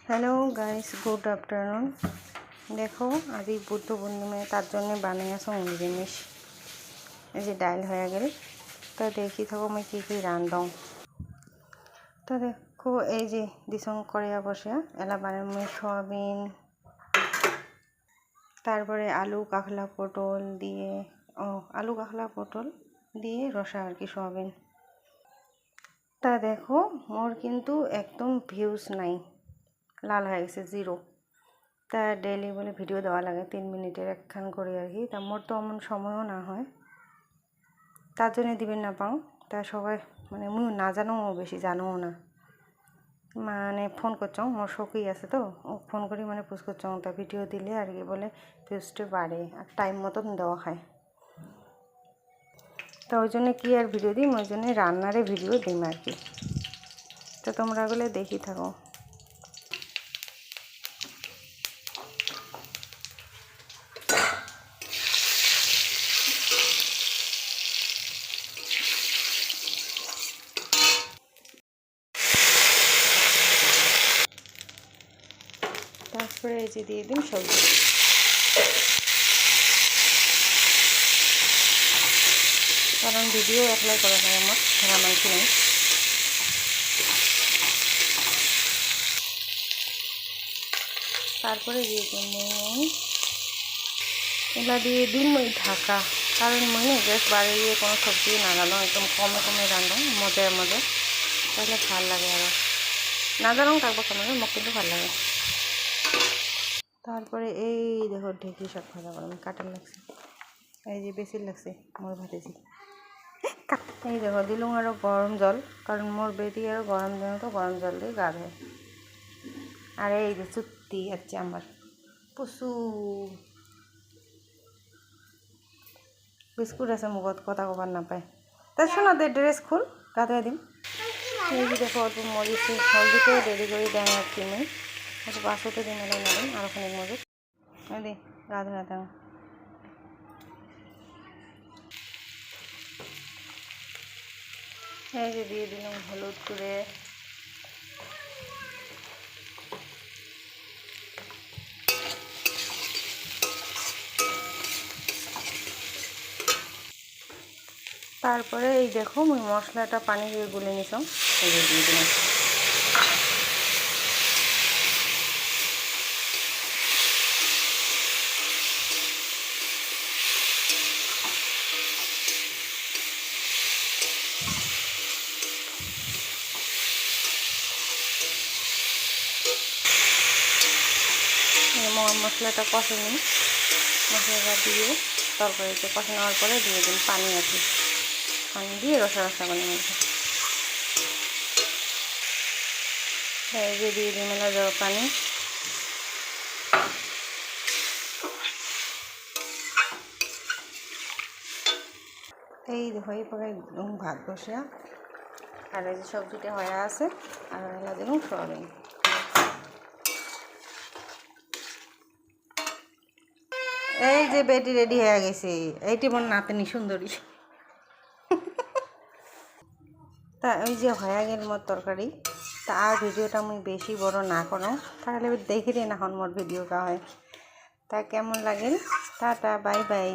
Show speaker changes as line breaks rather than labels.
Hello guys, good afternoon. দেখো আজ বুদ্ধ পূর্ণিমা, তার জন্য বানাই আছো নিরামিষ। এই যে ডাইল হয়ে গেল, তো দেখি থাকো মই কি কি রান্ধং। তো দেখো এই যে দিসং কড়াইয়া বসে এলা বানাই সয়াবিন, তারপরে আলু কাঁকলা পটল দিয়ে আলু কাঁকলা পটল দিয়ে রসা আর কি সয়াবিন। তা দেখো মোর কিন্তু একদম ভিউজ নাই, লাল হয়ে গেছে, জিরো। তা ডেইলি বলে ভিডিও দেওয়া লাগে 3 মিনিটের একখান করে আর কি। তা মোর তো এমন সময়ও না হয়, তার জন্য দিবেন না পাও। তা সবাই মানে মুই না জানো, বেশি জানোও না, মানে ফোন করছ মোর শখই আছে, তো ও ফোন করি মানে পুষ করছ তা ভিডিও দিলে আর কি বলে ভিউজটা বাড়ে আর টাইম মতন দেওয়া হয়। তা ওই জন্য কি আর ভিডিও দিই, ওই জন্য রান্নারে ভিডিও দিই আর কি। তো তোমরা বলে দেখি থাকো। তারপরে এই যে দিয়ে দিন সবজি, কারণ ভিডিও অ্যাপ্লাই করা হয় আমার ঘোরা মাংস নেই। তারপরে দিয়ে দিন এগুলা দিয়ে দিন মই ঢাকা, কারণ মই না গ্যাস বাড়িয়ে দিয়ে কোনো সবজি না রাঁধো, একদম কমে কমে রাঁধো মজার মজা, তাহলে ভাল লাগে। আরও না জানো থাকবো কেমন মোক কিন্তু ভাল লাগে। তারপরে এই দেখো ঢেঁকি শাক ভাজা করলাম, কাটার লাগছে, এই যে বেশি লাগছে মোর ভাতেছি। এই দেখো দিলুম আরও গরম জল, কারণ মোর বেটি আরও গরম জল, তো গরম জল দিয়ে গা ধোয়। আর এই যে চুত্তি হচ্ছে আমার প্রচুর বিস্কুট আছে, মুখত কথা কবার না পায়। তাই শোনো দে, ড্রেস খুল, গা ধুয়ে দিম। এই যে দেখো অল্প মরিচ হলদিতেও দেরি করে দেয় আর কি, নেই আচ্ছা বাসতে দিন এলাই নেবেন আর ওখানে মরিচ দি গা ধুয়ে দেন। এই যে দিয়ে দিলাম হলুদ করে, তারপরে এই দেখো মুই মশলাটা পানি দিয়ে গুলে নিলাম, এই যে দিয়ে দিলাম। মশলাটা কষে নিই, মশলাটা দিয়ে তরকারিতে কষে নেওয়ার পরে দিয়ে দিন পানি আর কি, পানি দিয়ে রসা রসা করে মধ্যে এই যে দিয়ে দিই মেলা যাওয়া পানি। এই দেখো এইভাবে ভাত বসিয়া আর এই যে সবজিটা হয়ে আছে, আর এলা দেব সয়াবিন। এই যে বেটি রেডি হয়ে গেছে, এইটি মন নাতনি সুন্দরী। তা ওই যে হয়ে গেল মোর তরকারি। তা আর ভিডিওটা আমি বেশি বড় না করো, তাহলে দেখে দিন এখন মোর ভিডিওটা হয়। তা কেমন লাগেন, টাটা, বাই বাই।